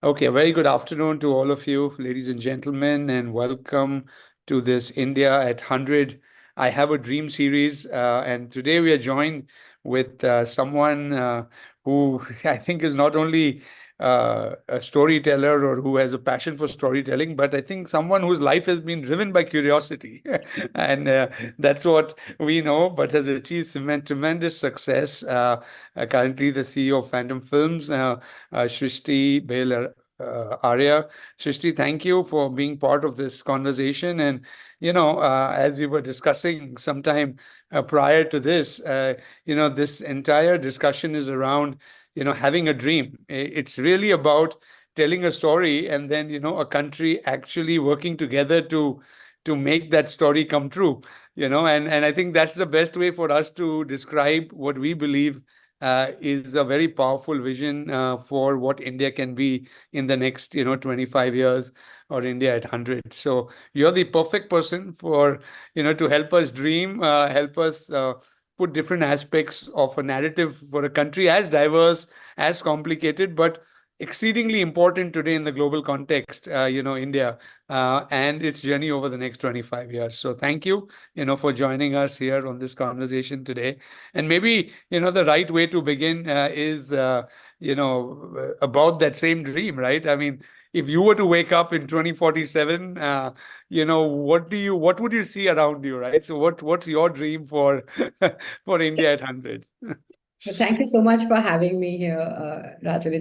Okay, a very good afternoon to all of you, ladies and gentlemen, and welcome to this India at 100. I Have a Dream series, and today we are joined with someone who I think is not only a storyteller or who has a passion for storytelling, but I think someone whose life has been driven by curiosity. And that's what we know, but has achieved tremendous success. Currently, the CEO of Phantom Films. Srishti, Behl, Arya. Srishti, thank you for being part of this conversation. And, as we were discussing sometime prior to this, this entire discussion is around, having a dream. It's really about telling a story and then, a country actually working together to make that story come true, and I think that's the best way for us to describe what we believe is a very powerful vision for what India can be in the next, 25 years or India at 100. So you're the perfect person for, to help us dream, help us put different aspects of a narrative for a country as diverse, as complicated, but exceedingly important today in the global context, India, and its journey over the next 25 years. So thank you, for joining us here on this conversation today. And maybe, the right way to begin is, about that same dream, right? I mean, if you were to wake up in 2047, what would you see around you, right? So what's your dream for for India at 100? Thank you so much for having me here, Rajat.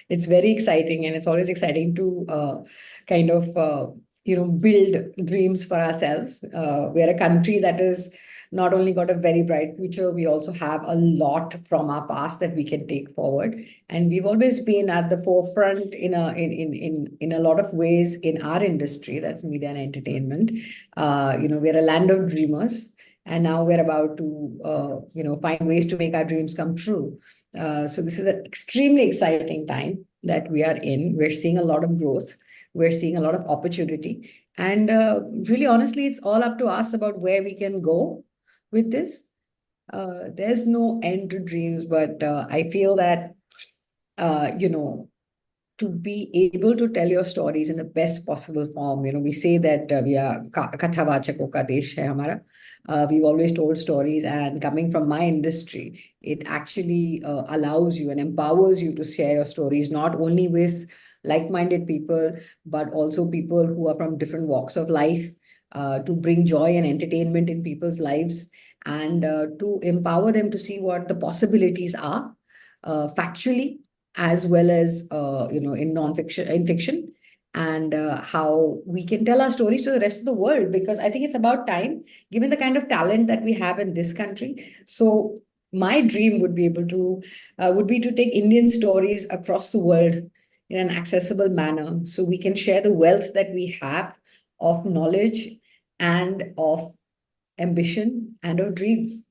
It's very exciting, and it's always exciting to kind of build dreams for ourselves. We're a country that is not only got a very bright future, we also have a lot from our past that we can take forward. And we've always been at the forefront in a lot of ways in our industry, that's media and entertainment. We're a land of dreamers, and now we're about to find ways to make our dreams come true. So this is an extremely exciting time that we are in. We're seeing a lot of growth, we're seeing a lot of opportunity, and really honestly, it's all up to us about where we can go with this. There's no end to dreams, but I feel that to be able to tell your stories in the best possible form. We say that we are kathavachako ka desh hai hamara. We've always told stories, and coming from my industry, it actually allows you and empowers you to share your stories, not only with like-minded people, but also people who are from different walks of life, to bring joy and entertainment in people's lives, and to empower them to see what the possibilities are, factually, as well as in non-fiction, in fiction, and how we can tell our stories to the rest of the world, because I think it's about time, given the kind of talent that we have in this country. So my dream would be to take Indian stories across the world in an accessible manner, so we can share the wealth that we have of knowledge and of ambition and of dreams.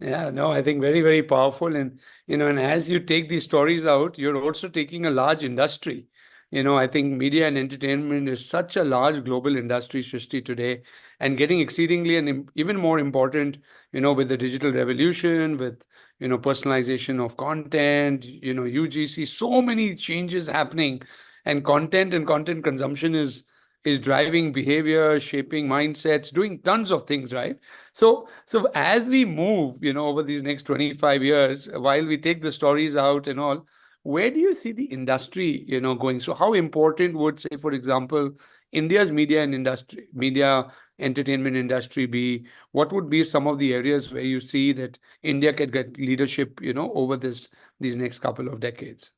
Yeah, no, I think very, very powerful. And, and as you take these stories out, you're also taking a large industry. I think media and entertainment is such a large global industry, Srishti, today, and getting exceedingly and even more important, with the digital revolution, with, personalization of content, UGC, so many changes happening, and content consumption is driving behavior, shaping mindsets, doing tons of things, right? So as we move, over these next 25 years, while we take the stories out and all, where do you see the industry, going? So how important would, say, for example, India's media entertainment industry be? What would be some of the areas where you see that India can get leadership, over these next couple of decades?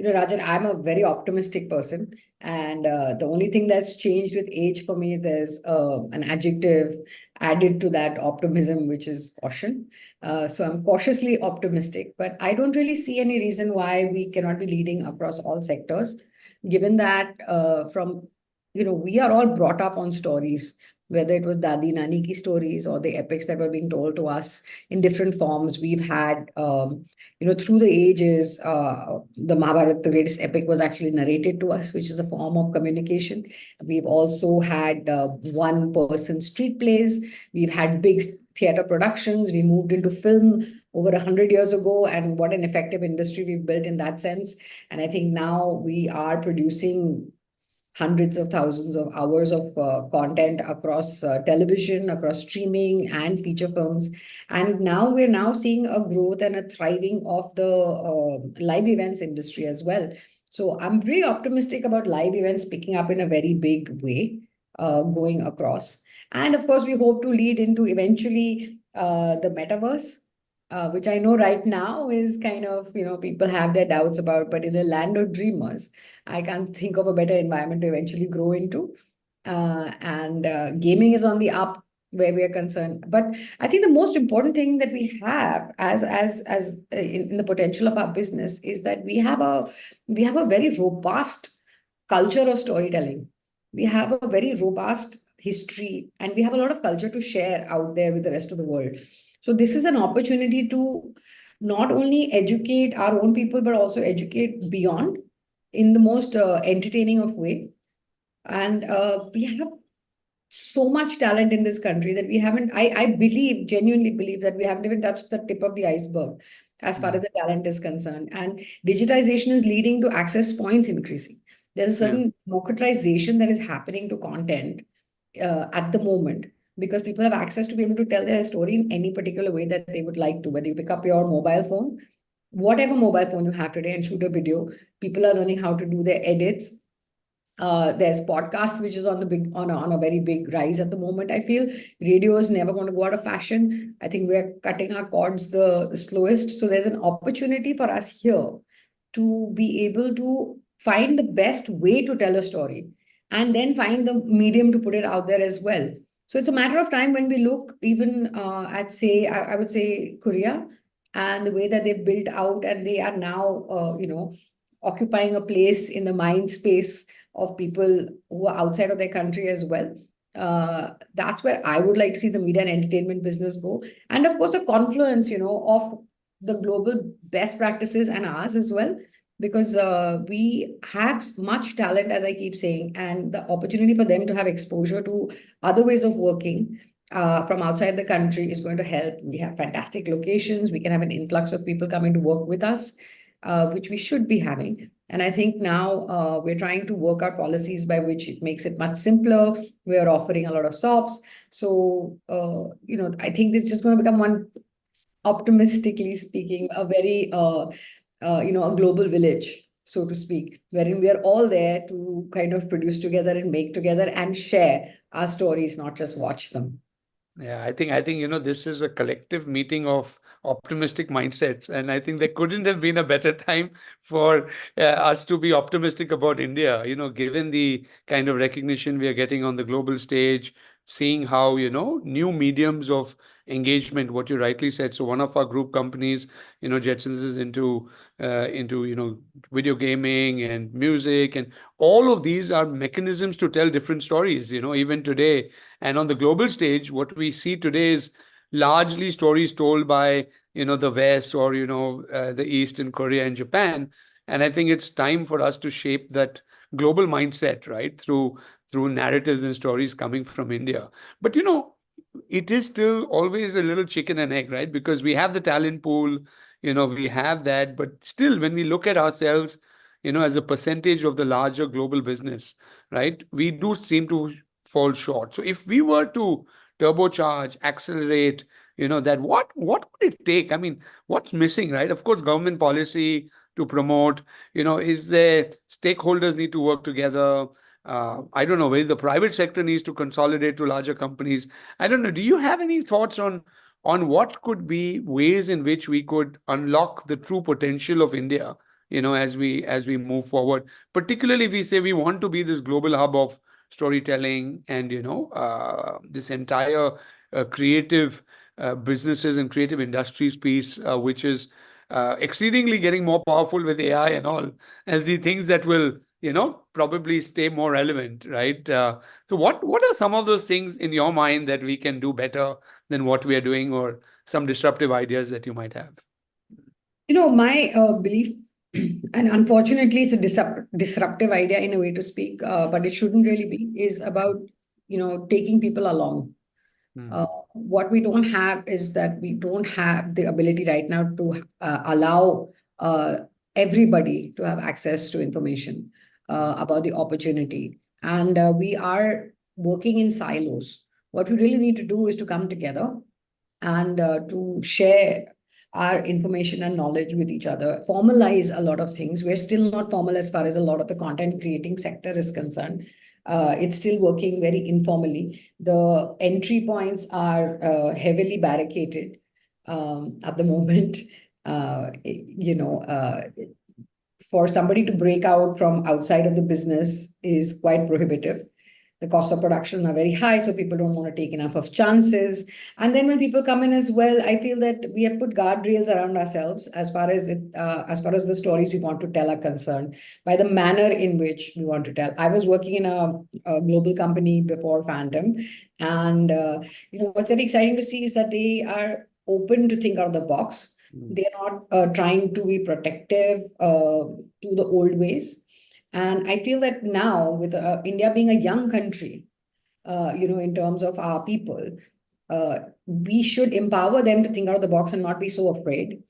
Rajan, I'm a very optimistic person. And the only thing that's changed with age for me is there's an adjective added to that optimism, which is caution. So I'm cautiously optimistic, but I don't really see any reason why we cannot be leading across all sectors, given that we are all brought up on stories, whether it was Dadi Nani ki stories or the epics that were being told to us in different forms. We've had through the ages, the Mahabharata, the greatest epic, was actually narrated to us, which is a form of communication. We've also had one-person street plays. We've had big theater productions. We moved into film over 100 years ago, and what an effective industry we've built in that sense. And I think now we are producing hundreds of thousands of hours of content across television, across streaming and feature films. And now we're now seeing a growth and a thriving of the live events industry as well. So I'm very optimistic about live events picking up in a very big way, going across. And of course, we hope to lead into eventually the metaverse, which I know right now is kind of, people have their doubts about, but in the land of dreamers, I can't think of a better environment to eventually grow into. And gaming is on the up where we are concerned. But I think the most important thing that we have as in the potential of our business is that we have a very robust culture of storytelling. We have a very robust history, and we have a lot of culture to share out there with the rest of the world. So this is an opportunity to not only educate our own people, but also educate beyond in the most entertaining of way. And we have so much talent in this country that we haven't, I believe, genuinely believe that we haven't even touched the tip of the iceberg as far as the talent is concerned. And digitization is leading to access points increasing. There's a Yeah. certain democratization that is happening to content at the moment, because people have access to be able to tell their story in any particular way that they would like to, whether you pick up your mobile phone, whatever mobile phone you have today, and shoot a video. People are learning how to do their edits. There's podcasts, which is on a very big rise at the moment. I feel radio is never going to go out of fashion. I think we're cutting our cords the slowest. So there's an opportunity for us here to be able to find the best way to tell a story, and then find the medium to put it out there as well. So it's a matter of time when we look even at, say, I would say Korea, and the way that they built out, and they are now, occupying a place in the mind space of people who are outside of their country as well. That's where I would like to see the media and entertainment business go. And of course, a confluence, of the global best practices and ours as well, because we have much talent, as I keep saying, and the opportunity for them to have exposure to other ways of working from outside the country is going to help. We have fantastic locations. We can have an influx of people coming to work with us, which we should be having. And I think now we're trying to work out policies by which it makes it much simpler. We are offering a lot of SOPs. So, I think this is just going to become one, optimistically speaking, a very, a global village, so to speak, wherein we are all there to kind of produce together and make together and share our stories, not just watch them. Yeah, I think this is a collective meeting of optimistic mindsets, and I think there couldn't have been a better time for us to be optimistic about India. Given the kind of recognition we are getting on the global stage, seeing how new mediums of engagement, what you rightly said. So one of our group companies, Jetsons is into video gaming and music, and all of these are mechanisms to tell different stories. Even today. And on the global stage, what we see today is largely stories told by, the West or, the East in Korea and Japan. And I think it's time for us to shape that global mindset, right, through narratives and stories coming from India. But, it is still always a little chicken and egg, right? Because we have the talent pool, we have that. But still, when we look at ourselves, as a percentage of the larger global business, right, we do seem to fall short. So if we were to turbocharge, accelerate, that what would it take? I mean, what's missing, right? Of course, government policy to promote, is there stakeholders need to work together. I don't know whether the private sector needs to consolidate to larger companies. I don't know. Do you have any thoughts on what could be ways in which we could unlock the true potential of India, as we move forward, particularly if we say we want to be this global hub of storytelling and this entire creative businesses and creative industries piece, which is exceedingly getting more powerful with AI and all, as the things that will probably stay more relevant, right? So what are some of those things in your mind that we can do better than what we are doing, or some disruptive ideas that you might have? My belief, and unfortunately, it's a disruptive idea in a way to speak, but it shouldn't really be, is about, taking people along. Mm. What we don't have is that we don't have the ability right now to allow everybody to have access to information about the opportunity. And we are working in silos. What we really need to do is to come together and to share our information and knowledge with each other, formalize a lot of things. We're still not formal as far as a lot of the content creating sector is concerned. It's still working very informally. The entry points are heavily barricaded at the moment. For somebody to break out from outside of the business is quite prohibitive. The cost of production are very high, so people don't want to take enough of chances. And then when people come in as well, I feel that we have put guardrails around ourselves as far as the stories we want to tell are concerned, by the manner in which we want to tell. I was working in a global company before Phantom, and what's very exciting to see is that they are open to think out of the box. They're not trying to be protective to the old ways. And I feel that now, with India being a young country, in terms of our people, we should empower them to think out of the box and not be so afraid.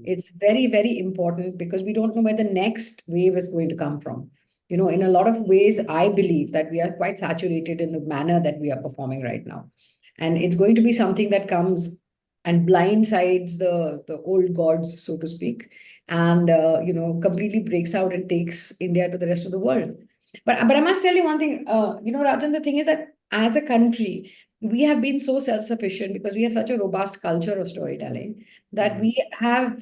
It's very, very important because we don't know where the next wave is going to come from. In a lot of ways, I believe that we are quite saturated in the manner that we are performing right now. And it's going to be something that comes and blindsides the old gods, so to speak, and completely breaks out and takes India to the rest of the world. But I must tell you one thing, Rajan, the thing is that as a country, we have been so self-sufficient because we have such a robust culture of storytelling that Mm. we have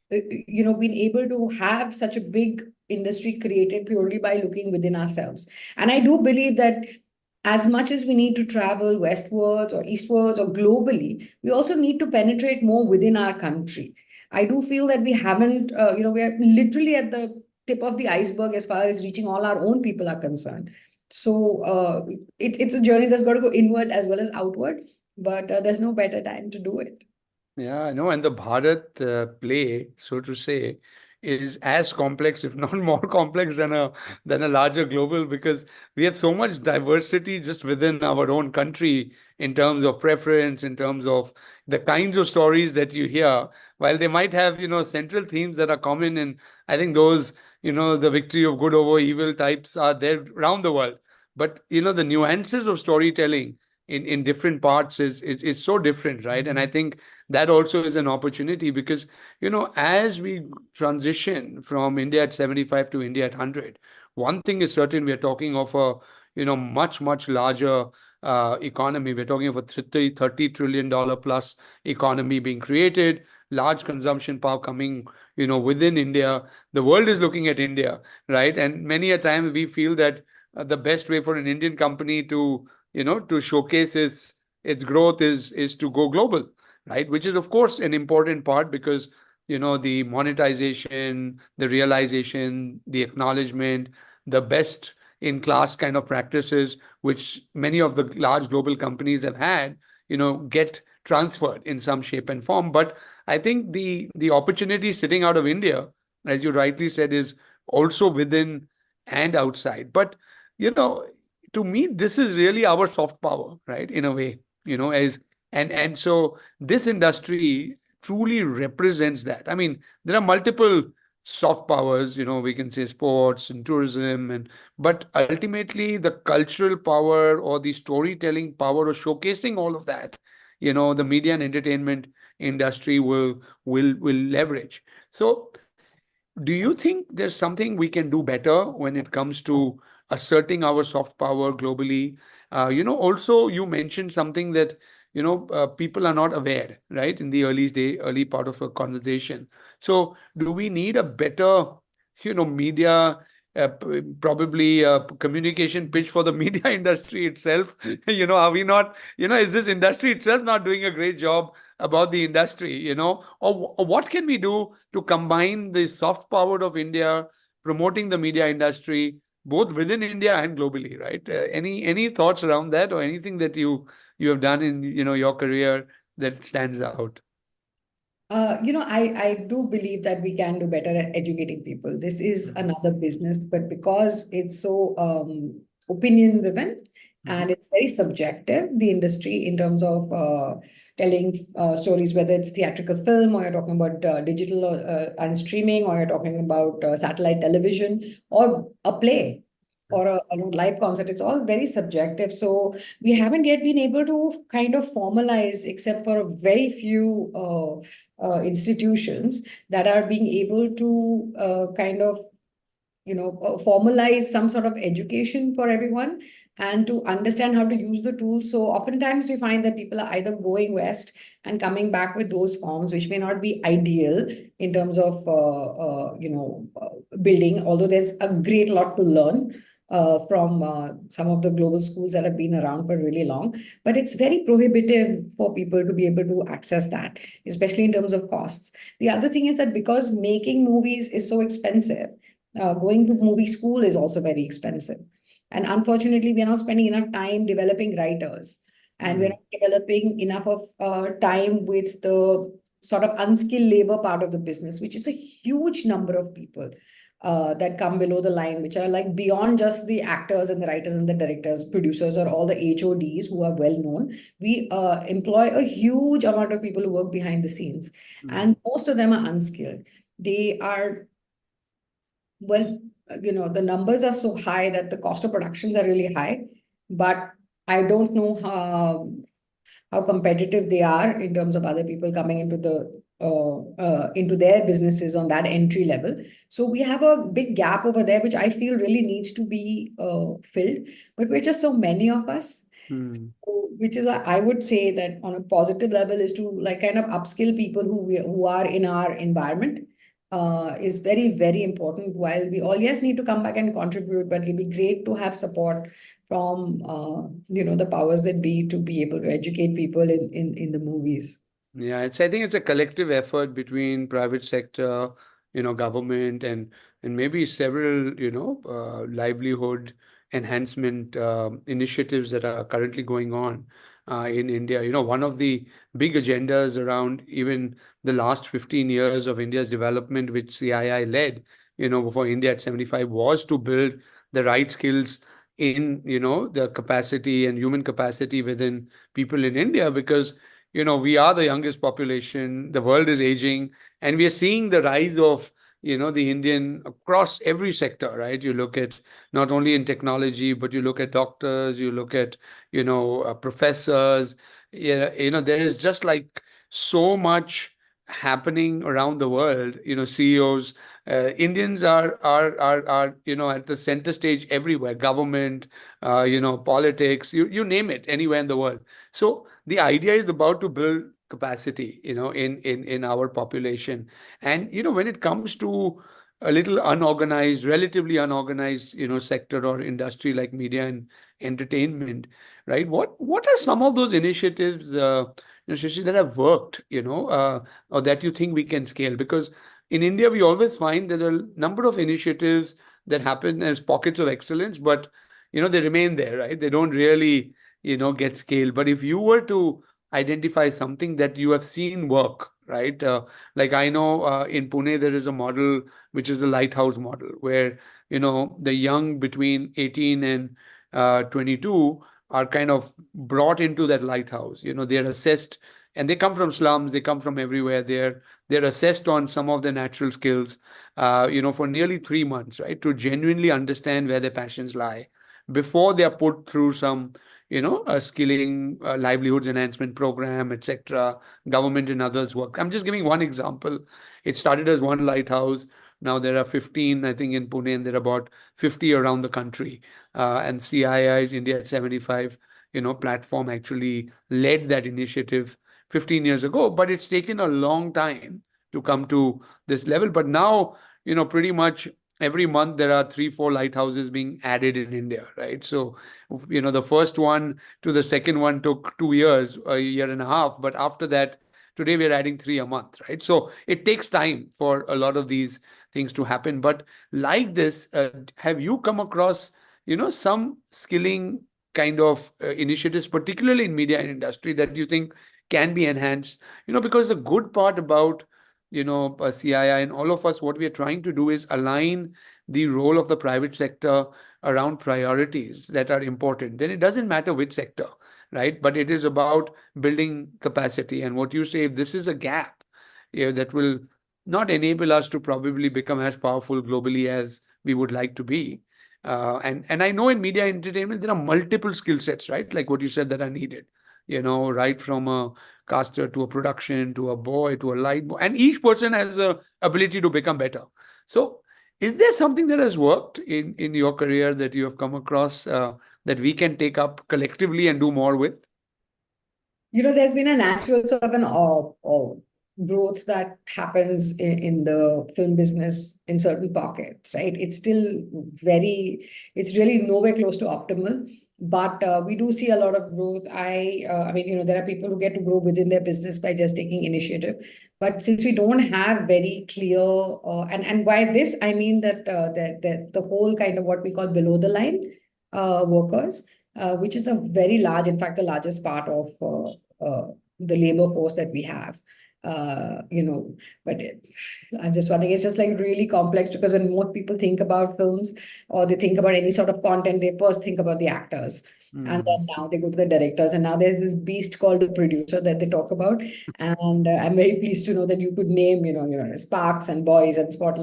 been able to have such a big industry created purely by looking within ourselves. And I do believe that as much as we need to travel westwards or eastwards or globally, we also need to penetrate more within our country. I do feel that we haven't, we are literally at the tip of the iceberg as far as reaching all our own people are concerned. So it's a journey that's got to go inward as well as outward, but there's no better time to do it. Yeah, I know. And the Bharat play, so to say, is as complex, if not more complex than a larger global, because we have so much diversity just within our own country in terms of preference, in terms of the kinds of stories that you hear. While they might have, central themes that are common, and I think those, the victory of good over evil types are there around the world. But the nuances of storytelling in different parts is so different, right? And I think that also is an opportunity because as we transition from India at 75 to India at 100, one thing is certain: we are talking of a much larger economy. We're talking of a $30 trillion plus economy being created, large consumption power coming within India. The world is looking at India, right? And many a time we feel that the best way for an Indian company to to showcase its growth is to go global, right? Which is, of course, an important part because, the monetization, the realization, the acknowledgement, the best in class kind of practices, which many of the large global companies have had, get transferred in some shape and form. But I think the opportunity sitting out of India, as you rightly said, is also within and outside. But, you know, to me, this is really our soft power, right? In a way, as and so this industry truly represents that. I mean, there are multiple soft powers, we can say sports and tourism, and but ultimately the cultural power or the storytelling power of showcasing all of that, the media and entertainment industry will leverage. So do you think there's something we can do better when it comes to asserting our soft power globally? Also you mentioned something that people are not aware, right, in the early part of a conversation. So do we need a better media, probably communication pitch for the media industry itself? Are we not, is this industry itself not doing a great job about the industry, or what can we do to combine the soft power of India, promoting the media industry both within India and globally, right? Any thoughts around that, or anything that you have done in your career that stands out? I do believe that we can do better at educating people. This is Mhm. another business, but because it's so opinion driven, and Mm-hmm. it's very subjective, the industry, in terms of telling stories, whether it's theatrical film, or you're talking about digital and streaming, or you're talking about satellite television, or a play, or a live concert. It's all very subjective. So we haven't yet been able to kind of formalize, except for a very few institutions that are being able to kind of formalize some sort of education for everyone, and to understand how to use the tools. So oftentimes we find that people are either going west and coming back with those forms, which may not be ideal in terms of building, although there's a great lot to learn from some of the global schools that have been around for really long. But it's very prohibitive for people to be able to access that, especially in terms of costs. The other thing is that because making movies is so expensive, going to movie school is also very expensive. And unfortunately, we are not spending enough time developing writers, and we're Mm. not developing enough of time with the sort of unskilled labor part of the business, which is a huge number of people that come below the line, which are like beyond just the actors and the writers and the directors, producers, or all the HODs who are well known. We employ a huge amount of people who work behind the scenes, Mm. and most of them are unskilled. They are, well, the numbers are so high that the cost of productions are really high, but I don't know how competitive they are in terms of other people coming into into their businesses on that entry level. So we have a big gap over there, which I feel really needs to be filled. But we're just so many of us, Mm. which is why I would say that on a positive level is to like kind of upskill people who are in our environment is very, very important. While we all, yes, need to come back and contribute, but it'd be great to have support from the powers that be, to be able to educate people in the movies. Yeah, I think it's a collective effort between private sector, government, and maybe several, livelihood enhancement initiatives that are currently going on in India. One of the big agendas around even the last 15 years of India's development, which CII led, before India at 75, was to build the right skills in, the capacity and human capacity within people in India, because we are the youngest population, the world is aging, and we are seeing the rise of, the Indian across every sector, right? You look at not only in technology, but you look at doctors, you look at, professors. There is just like so much happening around the world, CEOs. Indians are at the center stage everywhere, government, politics, you name it, anywhere in the world. So the idea is about to build capacity, in our population. And when it comes to a little unorganized, relatively unorganized, sector or industry like media and entertainment, right? What are some of those initiatives, Shashi, that have worked, or that you think we can scale? Because in India, we always find there are a number of initiatives that happen as pockets of excellence, but they remain there, right? They don't really get scale. But if you were to identify something that you have seen work, right? Like I know in Pune there is a model which is a lighthouse model, where the young between 18 and 22 are kind of brought into that lighthouse. They're assessed, and they come from slums, they come from everywhere. They're assessed on some of their natural skills, for nearly 3 months, right, to genuinely understand where their passions lie before they are put through some a skilling, livelihoods enhancement program, etc. Government and others work. I'm just giving one example. It started as one lighthouse. Now there are 15, I think, in Pune, and there are about 50 around the country. And CII's India at 75, platform actually led that initiative 15 years ago. But it's taken a long time to come to this level. But now, pretty much every month there are 3 4 lighthouses being added in India, right? So the first one to the second one took 2 years, a year and a half, but after that, today we're adding three a month, right? So it takes time for a lot of these things to happen. But like this, have you come across some skilling kind of initiatives, particularly in media and industry, that you think can be enhanced? Because the good part about CII and all of us, what we are trying to do is align the role of the private sector around priorities that are important. Then it doesn't matter which sector, right? But it is about building capacity. And what you say, if this is a gap, that will not enable us to probably become as powerful globally as we would like to be. And I know in media entertainment there are multiple skill sets, right? Like what you said that are needed. Right from a caster to a production to a boy to a light boy, and each person has a ability to become better. So, is there something that has worked in your career that you have come across that we can take up collectively and do more with? There's been a natural sort of an growth that happens in the film business in certain pockets, right? It's really nowhere close to optimal, but we do see a lot of growth. I mean, there are people who get to grow within their business by just taking initiative. But since we don't have very clear, and by this, I mean that the whole kind of what we call below the line workers, which is a very large, in fact, the largest part of the labor force that we have. But I'm just wondering, it's just like really complex because when more people think about films or they think about any sort of content, they first think about the actors. And then now they go to the directors, and now there's this beast called the producer that they talk about. And I'm very pleased to know that you could name, Sparks and Boys and spot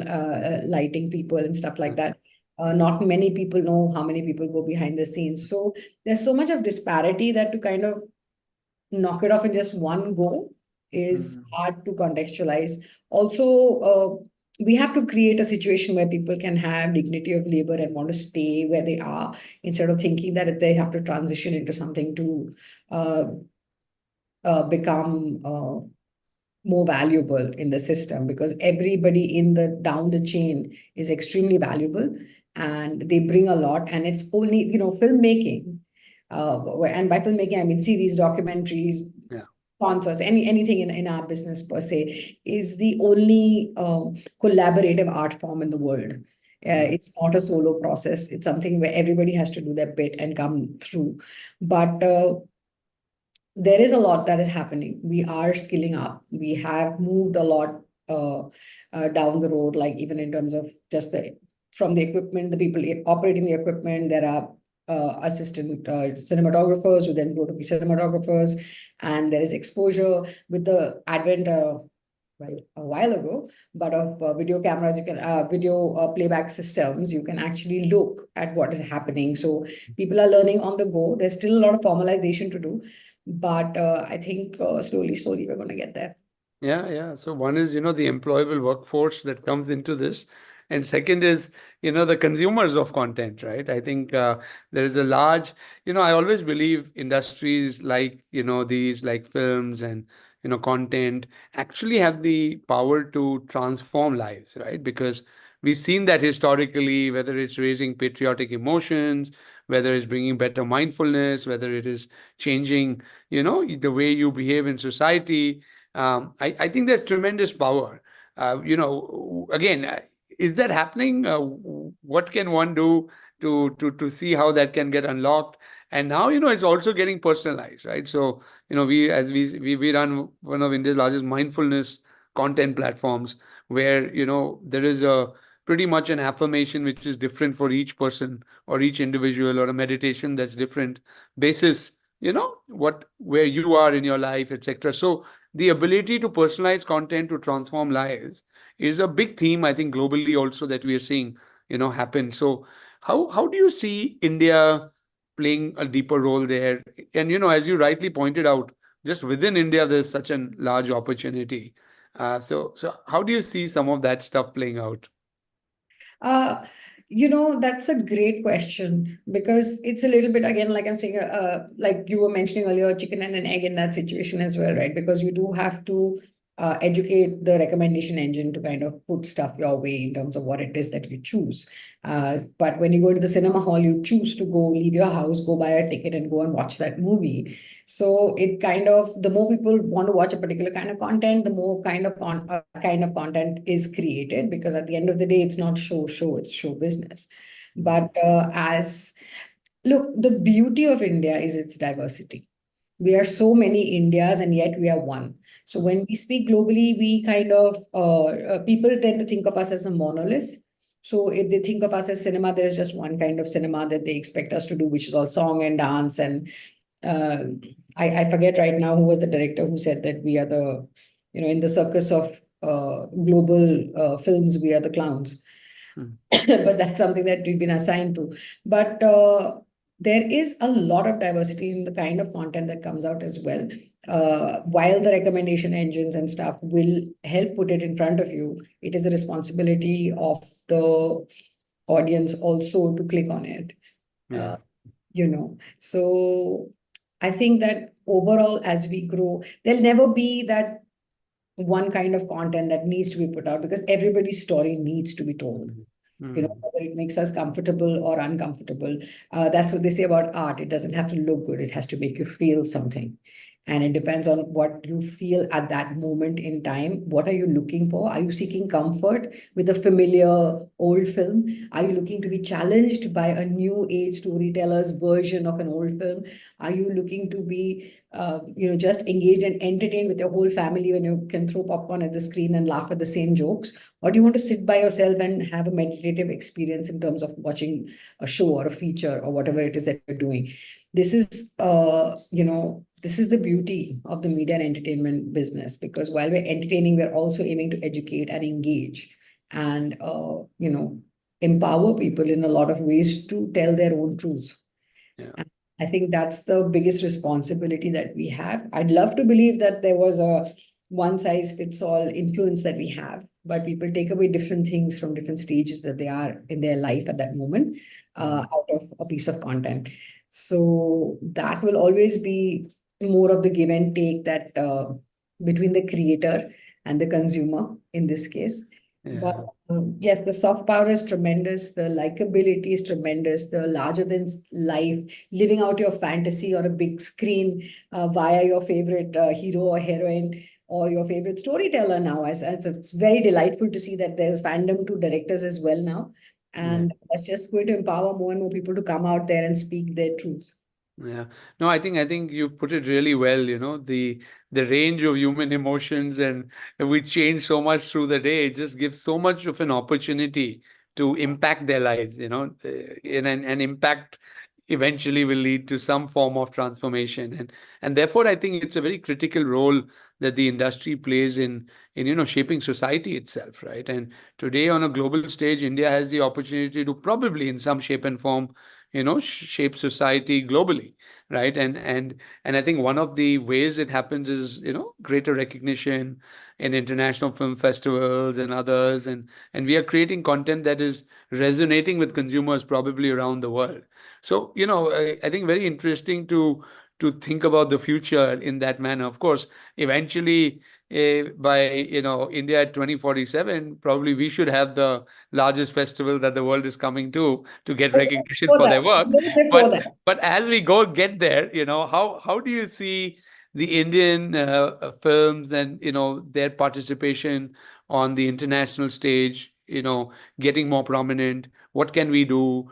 lighting people and stuff like that. Not many people know how many people go behind the scenes. So there's so much of disparity that to kind of knock it off in just one go is hard to contextualize. Also, we have to create a situation where people can have dignity of labor and want to stay where they are instead of thinking that they have to transition into something to become more valuable in the system, because everybody down the chain is extremely valuable and they bring a lot. And it's only, filmmaking. And by filmmaking, I mean series, documentaries, concerts, anything in our business per se, is the only collaborative art form in the world. It's not a solo process. It's something where everybody has to do their bit and come through. But there is a lot that is happening. We are skilling up. We have moved a lot down the road, like even in terms of just from the equipment, the people operating the equipment. There are assistant cinematographers who then grow to be cinematographers, and there is exposure with the advent a while ago, but of video cameras, you can video playback systems, you can actually look at what is happening. So people are learning on the go. There's still a lot of formalization to do, but I think slowly we're going to get there. Yeah. So one is, the employable workforce that comes into this. And second is, the consumers of content, right? I think there is a large, I always believe industries like, these like films and, content actually have the power to transform lives, right? Because we've seen that historically, whether it's raising patriotic emotions, whether it's bringing better mindfulness, whether it is changing, the way you behave in society. I think there's tremendous power. Again, is that happening? What can one do to see how that can get unlocked? And now, it's also getting personalized, right? So, we run one of India's largest mindfulness content platforms where, there is a pretty much an affirmation which is different for each person or each individual, or a meditation that's different basis, where you are in your life, etc. So the ability to personalize content to transform lives is a big theme, I think, globally also that we are seeing, happen. So how do you see India playing a deeper role there? And, as you rightly pointed out, just within India, there's such a large opportunity. So how do you see some of that stuff playing out? Uh, that's a great question, because it's a little bit, again, like I'm saying, like you were mentioning earlier, chicken and an egg in that situation as well, right? Because you do have to educate the recommendation engine to kind of put stuff your way in terms of what it is that you choose. But when you go to the cinema hall, you choose to go leave your house, go buy a ticket and go and watch that movie. So it kind of, the more people want to watch a particular kind of content, the more kind of content is created, because at the end of the day, it's not show, it's show business. But look, the beauty of India is its diversity. We are so many Indias and yet we are one. So when we speak globally, we kind of people tend to think of us as a monolith. So if they think of us as cinema, there's just one kind of cinema that they expect us to do, which is all song and dance. And uh, I forget right now who was the director who said that we are the, in the circus of global films, we are the clowns. Hmm. But that's something that we've been assigned to. But there is a lot of diversity in the kind of content that comes out as well. While the recommendation engines and stuff will help put it in front of you, it is a responsibility of the audience also to click on it. Yeah. So I think that overall, as we grow, there'll never be that one kind of content that needs to be put out, because everybody's story needs to be told. Hmm. Whether it makes us comfortable or uncomfortable. That's what they say about art. It doesn't have to look good. It has to make you feel something. And it depends on what you feel at that moment in time. What are you looking for? Are you seeking comfort with a familiar old film? Are you looking to be challenged by a new age storyteller's version of an old film? Are you looking to be, just engaged and entertained with your whole family when you can throw popcorn at the screen and laugh at the same jokes? Or do you want to sit by yourself and have a meditative experience in terms of watching a show or a feature or whatever it is that you're doing? This is the beauty of the media and entertainment business, because while we're entertaining, we're also aiming to educate and engage and, empower people in a lot of ways to tell their own truth. Yeah. And I think that's the biggest responsibility that we have. I'd love to believe that there was a one size fits all influence that we have, but people take away different things from different stages that they are in their life at that moment, out of a piece of content. So that will always be more of the give and take that between the creator and the consumer in this case. But Yeah. yes, the soft power is tremendous. The likability is tremendous. The larger than life, living out your fantasy on a big screen via your favorite hero or heroine or your favorite storyteller now. As it's very delightful to see that there's fandom to directors as well now. Yeah. And that's just going to empower more and more people to come out there and speak their truths. Yeah. No, I think you've put it really well, the range of human emotions, and we change so much through the day. It just gives so much of an opportunity to impact their lives, and impact eventually will lead to some form of transformation. And therefore I think it's a very critical role that the industry plays in shaping society itself, right? And today on a global stage, India has the opportunity to probably in some shape and form shape society globally, right? And I think one of the ways it happens is greater recognition in international film festivals and others, and we are creating content that is resonating with consumers probably around the world. So I think very interesting to think about the future in that manner. Of course, eventually, by India at 2047, probably we should have the largest festival that the world is coming to get recognition Before for that, their work. way before But that. but as we get there, how do you see the Indian films and their participation on the international stage, getting more prominent? What can we do?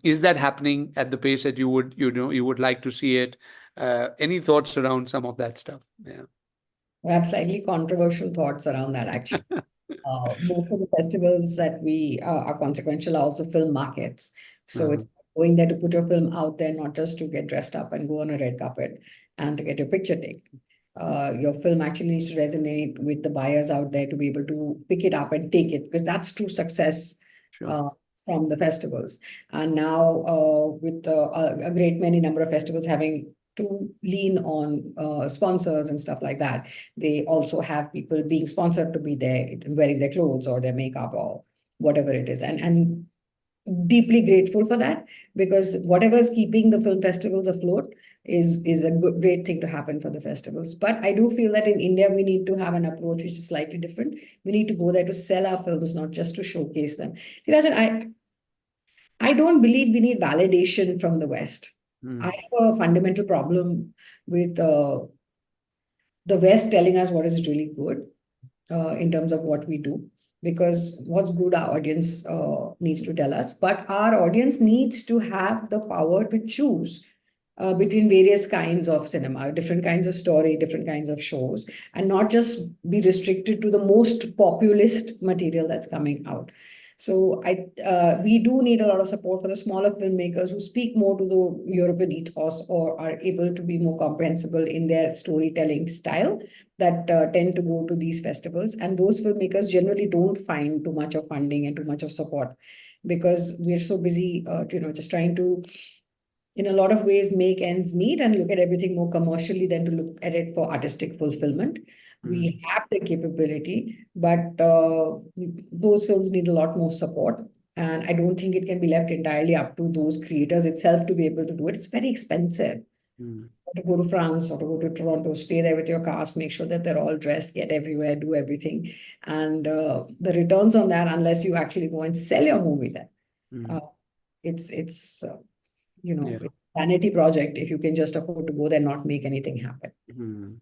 Is that happening at the pace that you would like to see it? Any thoughts around some of that stuff? Yeah. I have slightly controversial thoughts around that, actually. Most of the festivals that we are consequential are also film markets. So Uh, it's going there to put your film out there, not just to get dressed up and go on a red carpet and to get your picture taken. Your film actually needs to resonate with the buyers out there to be able to pick it up and take it, because that's true success sure. uh, from the festivals. And now, with a great many number of festivals having to lean on sponsors and stuff like that, they also have people being sponsored to be there and wearing their clothes or their makeup or whatever it is. And deeply grateful for that, because whatever is keeping the film festivals afloat is a good great thing to happen for the festivals. But I do feel that in India we need to have an approach which is slightly different. We need to go there to sell our films, not just to showcase them. See, Rajan, I don't believe we need validation from the West. I Mm, have a fundamental problem with the West telling us what is really good in terms of what we do, because what's good our audience needs to tell us, but our audience needs to have the power to choose between various kinds of cinema, different kinds of story, different kinds of shows, and not just be restricted to the most populist material that's coming out. So we do need a lot of support for the smaller filmmakers who speak more to the European ethos or are able to be more comprehensible in their storytelling style that tend to go to these festivals. And those filmmakers generally don't find too much of funding and too much of support because we're so busy, just trying to in a lot of ways make ends meet and look at everything more commercially than to look at it for artistic fulfillment. We have the capability, but those films need a lot more support. And I don't think it can be left entirely up to those creators itself to be able to do it. It's very expensive to go to France or to go to Toronto, stay there with your cast, make sure that they're all dressed, get everywhere, do everything. And the returns on that, unless you actually go and sell your movie there, uh, it's Yeah. it's a vanity project if you can just afford to go there and not make anything happen.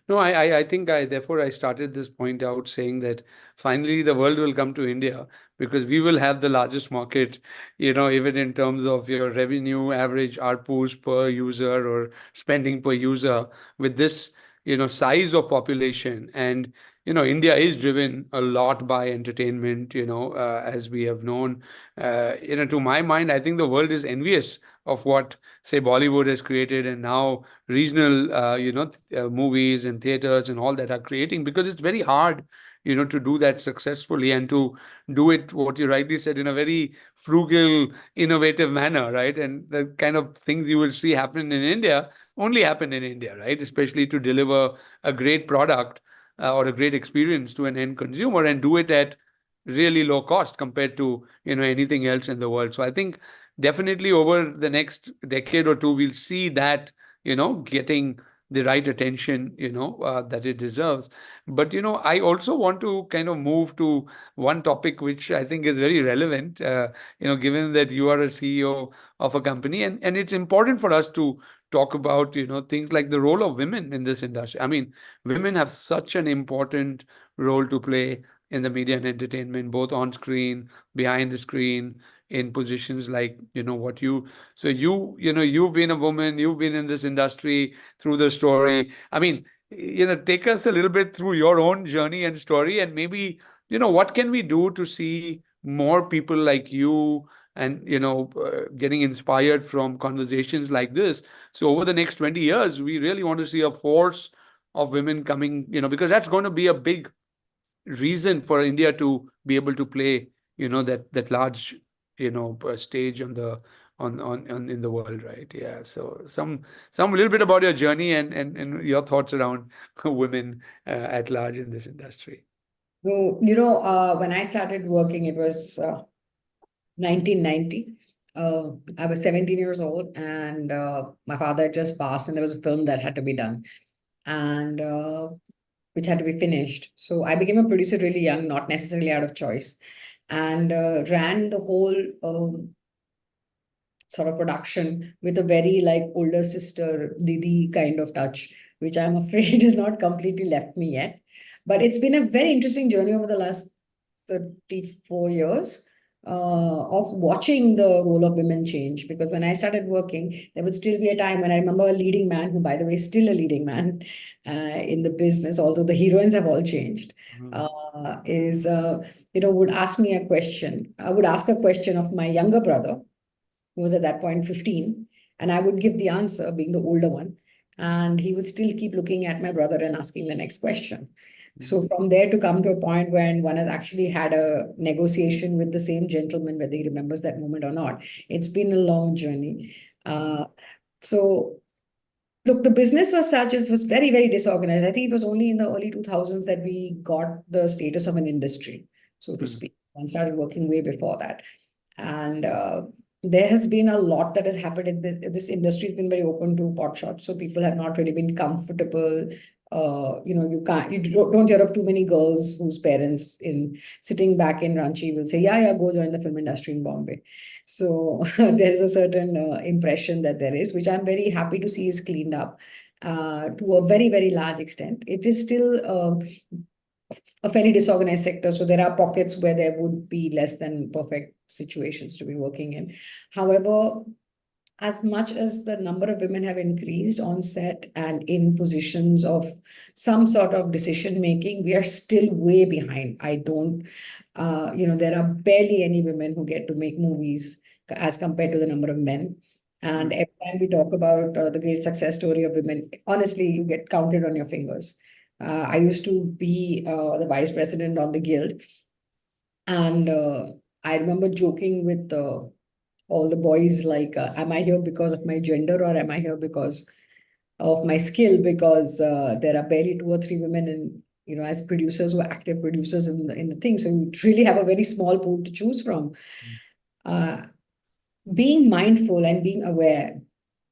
No, I think therefore I started this point out saying that finally the world will come to India because we will have the largest market, even in terms of your revenue, average ARPUs per user or spending per user with this, size of population. And, India is driven a lot by entertainment, as we have known. To my mind, I think the world is envious of what, say, Bollywood has created and now regional movies and theaters and all that are creating, because it's very hard to do that successfully and to do it, what you rightly said, in a very frugal, innovative manner, right? And the kind of things you will see happen in India only happen in India, right? Especially to deliver a great product or a great experience to an end consumer and do it at really low cost compared to anything else in the world. So I think definitely over the next decade or two we'll see that getting the right attention, that it deserves. But, I also want to kind of move to one topic which I think is very relevant, given that you are a CEO of a company, and it's important for us to talk about, things like the role of women in this industry. I mean, women have such an important role to play in the media and entertainment, both on screen, behind the screen, in positions like what you so you've been a woman, you've been in this industry through the story. I mean, take us a little bit through your own journey and story, and maybe what can we do to see more people like you and getting inspired from conversations like this. So over the next 20 years we really want to see a force of women coming, because that's going to be a big reason for India to be able to play, that large, stage on the on in the world, right? Yeah. So some little bit about your journey and your thoughts around women at large in this industry. So, when I started working, it was 1990. I was 17 years old, and my father had just passed, and there was a film that had to be done, and which had to be finished. So I became a producer really young, not necessarily out of choice, and ran the whole sort of production with a very like older sister Didi kind of touch, which I'm afraid is not completely left me yet. But it's been a very interesting journey over the last 34 years of watching the role of women change. Because when I started working, there would still be a time when I remember a leading man, who, by the way, is still a leading man in the business, although the heroines have all changed, would ask me a question. I would ask a question of my younger brother, who was at that point 15, and I would give the answer, being the older one, and he would still keep looking at my brother and asking the next question. So from there to come to a point when one has actually had a negotiation with the same gentleman, whether he remembers that moment or not, it's been a long journey. So look, the business was such, it was very, very disorganized. I think it was only in the early 2000s that we got the status of an industry, so to speak. One started working way before that. And there has been a lot that has happened in this industry has been very open to pot shots, so people have not really been comfortable. You don't hear of too many girls whose parents in sitting back in Ranchi will say, yeah, go join the film industry in Bombay. So there is a certain impression that there is, which I'm very happy to see is cleaned up to a very, very large extent. It is still a fairly disorganized sector. So there are pockets where there would be less than perfect situations to be working in. However, as much as the number of women have increased on set and in positions of some sort of decision making, we are still way behind. I don't, there are barely any women who get to make movies as compared to the number of men. And every time we talk about the great success story of women, honestly, you get counted on your fingers. I used to be the vice president on the guild, and I remember joking with all the boys, like, am I here because of my gender, or am I here because of my skill? Because there are barely 2 or 3 women in, as producers who are active producers in the thing. So you really have a very small pool to choose from. Uh, Being mindful and being aware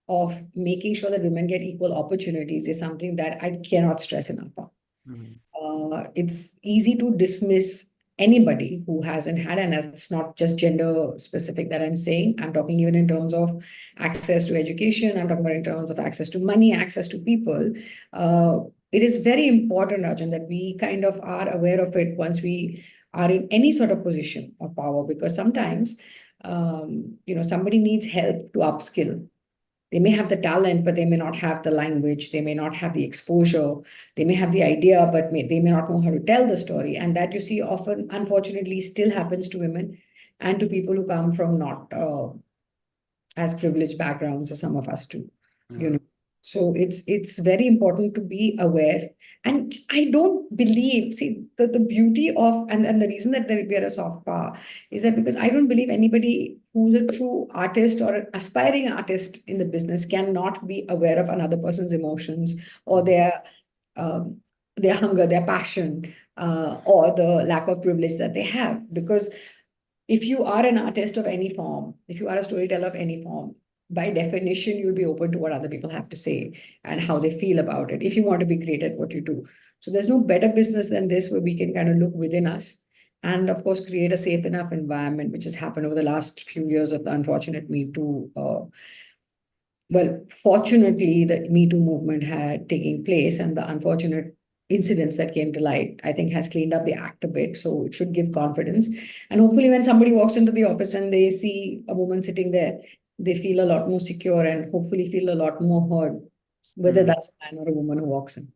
of making sure that women get equal opportunities is something that I cannot stress enough on. Mm. It's easy to dismiss anybody who hasn't had, and it's not just gender specific that I'm saying. I'm talking even in terms of access to education. I'm talking about in terms of access to money, access to people. It is very important, Rajan, that we kind of are aware of it once we are in any sort of position of power, because sometimes, somebody needs help to upskill. They may have the talent, but they may not have the language. They may not have the exposure. They may have the idea, but they may not know how to tell the story. And that, you see, often, unfortunately, still happens to women and to people who come from not as privileged backgrounds as some of us do. You Yeah. know. So it's very important to be aware. And I don't believe, see, the beauty of, and the reason that we are a soft power is that because I don't believe anybody who's a true artist or an aspiring artist in the business cannot be aware of another person's emotions, or um, their hunger, their passion, or the lack of privilege that they have. Because if you are an artist of any form, if you are a storyteller of any form, by definition, you'll be open to what other people have to say and how they feel about it if you want to be great at what you do. So there's no better business than this, where we can kind of look within us and, of course, create a safe enough environment, which has happened over the last few years of the unfortunate Me Too. Well, fortunately, the Me Too movement had taken place, and the unfortunate incidents that came to light, I think, has cleaned up the act a bit. So it should give confidence. And hopefully, when somebody walks into the office and they see a woman sitting there, they feel a lot more secure and hopefully feel a lot more heard, whether Mm. that's a man or a woman who walks in.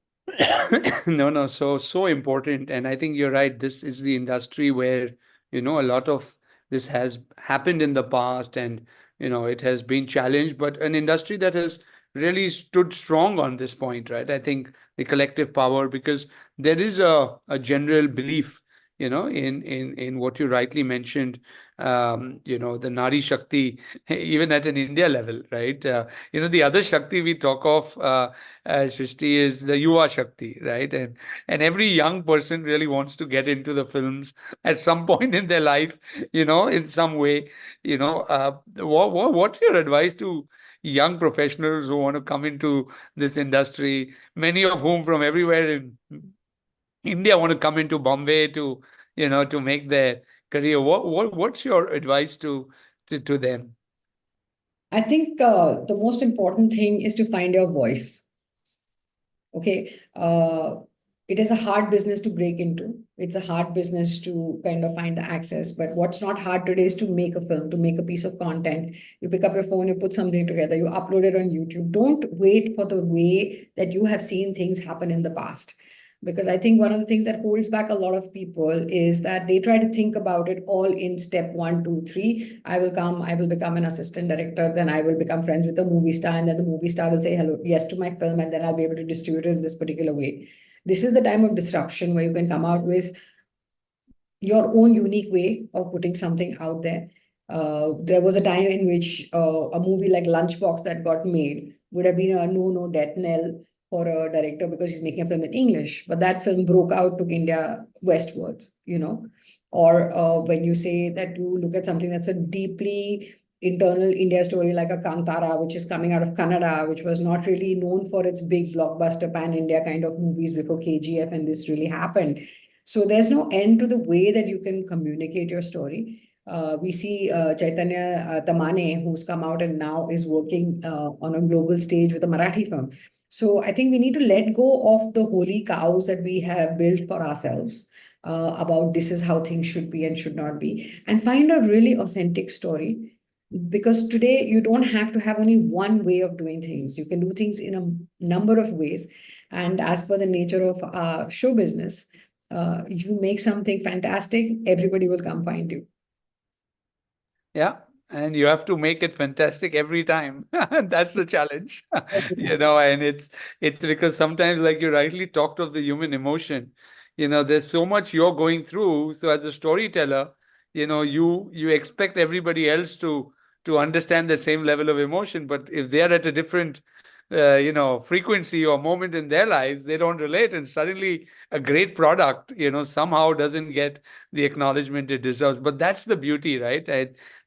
No, no, so important. And I think you're right. This is the industry where, a lot of this has happened in the past, and, it has been challenged, but an industry that has really stood strong on this point, right? I think the collective power, because there is a general belief, in what you rightly mentioned, the Nari Shakti, even at an India level, right? The other Shakti we talk of, Srishti, is the Yuva Shakti, right? And every young person really wants to get into the films at some point in their life, in some way. What's your advice to young professionals who want to come into this industry? Many of whom from everywhere in India want to come into Bombay to make their career. What's your advice to them? I think the most important thing is to find your voice. Okay. It is a hard business to break into. It's a hard business to kind of find the access. But what's not hard today is to make a film, to make a piece of content. You pick up your phone, you put something together, you upload it on YouTube. Don't wait for the way that you have seen things happen in the past. Because I think one of the things that holds back a lot of people is that they try to think about it all in step 1, 2, 3. I will come, I will become an assistant director, then I will become friends with a movie star, and then the movie star will say hello, yes to my film, and then I'll be able to distribute it in this particular way. This is the time of disruption where you can come out with your own unique way of putting something out there. There was a time in which a movie like Lunchbox that got made would have been a no death knell for a director because he's making a film in English. But that film broke out, took India westwards, Or when you say that you look at something that's a deeply internal India story like a Kantara, which is coming out of Kannada, which was not really known for its big blockbuster pan-India kind of movies before KGF, and this really happened. So there's no end to the way that you can communicate your story. We see Chaitanya Tamane, who's come out and now is working on a global stage with a Marathi film. So I think we need to let go of the holy cows that we have built for ourselves about this is how things should be and should not be, and find a really authentic story Because today you don't have to have only one way of doing things. You can do things in a number of ways. And as per the nature of show business, you make something fantastic, everybody will come find you. Yeah. And you have to make it fantastic every time. That's the challenge. Every You time. know, and it's because sometimes, like you rightly talked of the human emotion, there's so much you're going through. So as a storyteller, you expect everybody else to understand the same level of emotion. But if they're at a different frequency or moment in their lives, they don't relate. And suddenly a great product, somehow doesn't get the acknowledgement it deserves. But that's the beauty, right?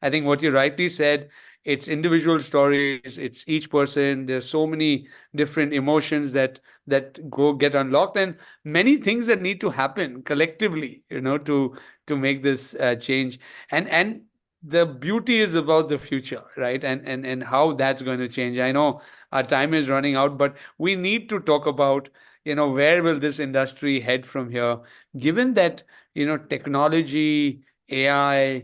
I think what you rightly said, it's individual stories, it's each person. There's so many different emotions that go get unlocked, and many things that need to happen collectively, to make this change. And the beauty is about the future, right? And how that's going to change. I know our time is running out, but we need to talk about, where will this industry head from here, given that, technology, AI,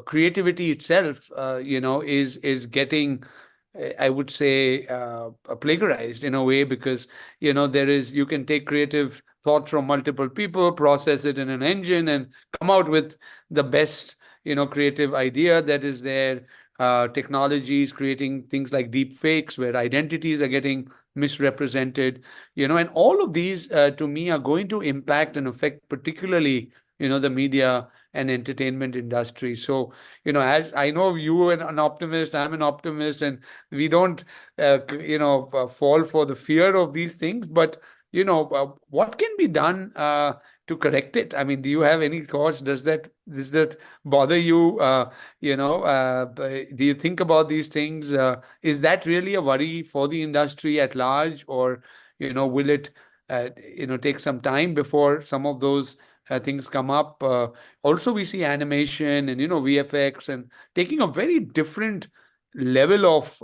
creativity itself, is getting, I would say, plagiarized in a way, because you can take creative thought from multiple people, process it in an engine, and come out with the best, creative idea that is there. Technologies creating things like deep fakes, where identities are getting misrepresented, and all of these, to me, are going to impact and affect particularly, the media and entertainment industry. So, as I know you are an optimist, I'm an optimist, and we don't, fall for the fear of these things. But, what can be done to correct it? I mean, do you have any thoughts? Does that bother you? Do you think about these things? Is that really a worry for the industry at large, or, will it, take some time before some of those things come up? Also, we see animation and, VFX, and taking a very different level of,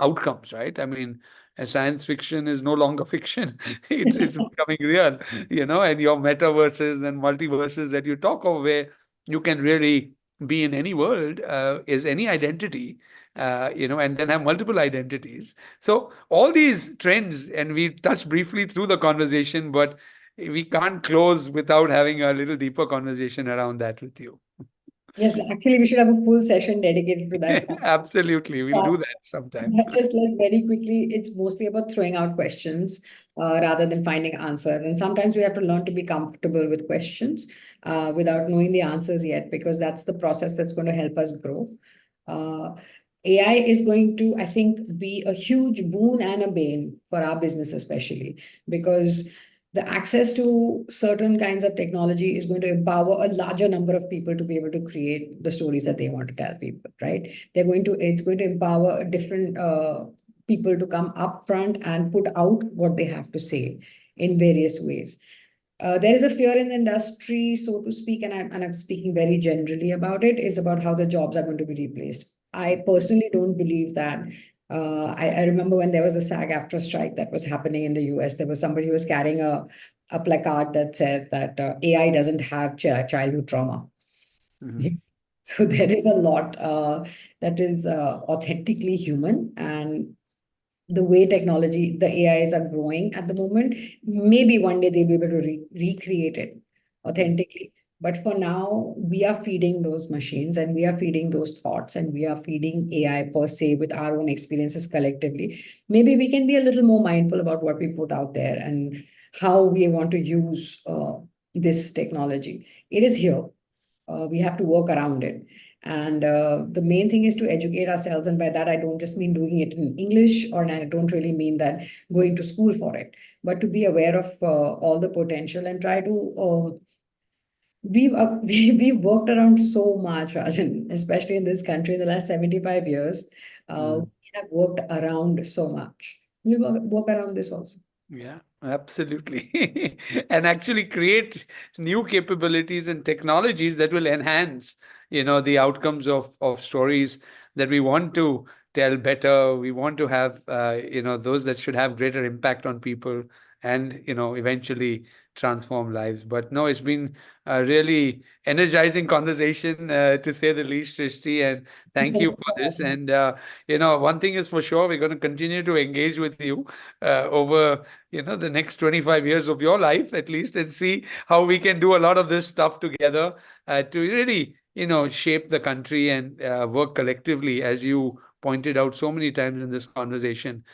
outcomes, right? I mean, science fiction is no longer fiction. It's becoming real, and your metaverses and multiverses that you talk of, where you can really be in any world, is any identity, and then have multiple identities. So all these trends, and we touched briefly through the conversation, but we can't close without having a little deeper conversation around that with you. Yes, actually, we should have a full session dedicated to that. Absolutely. We'll But do that sometime. but just like very quickly, it's mostly about throwing out questions rather than finding answers. And sometimes we have to learn to be comfortable with questions without knowing the answers yet, because that's the process that's going to help us grow. Uh, AI is going to, I think, be a huge boon and a bane for our business, especially because the access to certain kinds of technology is going to empower a larger number of people to be able to create the stories that they want to tell people, right? It's going to empower different people to come up front and put out what they have to say in various ways. There is a fear in the industry, so to speak, and I'm speaking very generally about it, is about how the jobs are going to be replaced. I personally don't believe that. I remember when there was the SAG-AFTRA strike that was happening in the US, there was somebody who was carrying a placard that said that AI doesn't have childhood trauma. Mhm. So there is a lot that is authentically human, and the way technology, the AIs are growing at the moment, maybe one day they'll be able to recreate it authentically. But for now, we are feeding those machines and we are feeding those thoughts and we are feeding AI per se with our own experiences collectively. Maybe we can be a little more mindful about what we put out there and how we want to use this technology. It is here. We have to work around it. And the main thing is to educate ourselves. And by that, I don't just mean doing it in English, or I don't really mean that going to school for it, but to be aware of all the potential and try to. We've worked around so much, Rajan, especially in this country in the last 75 years. Mhm. We have worked around so much. We work around this also. Yeah, absolutely. And actually create new capabilities and technologies that will enhance, the outcomes of stories that we want to tell better. We want to have, those that should have greater impact on people, and, eventually transform lives. But no, it's been a really energizing conversation, to say the least, Srishti, and thank So you for this. And one thing is for sure, we're going to continue to engage with you over the next 25 years of your life at least, and see how we can do a lot of this stuff together to really shape the country and work collectively, as you pointed out so many times in this conversation,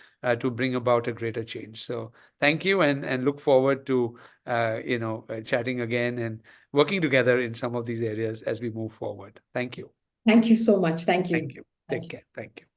to bring about a greater change. So thank you, and look forward to chatting again and working together in some of these areas as we move forward. Thank you. thank you so much. Thank Thank you. you. Thank Take you. care. Thank you.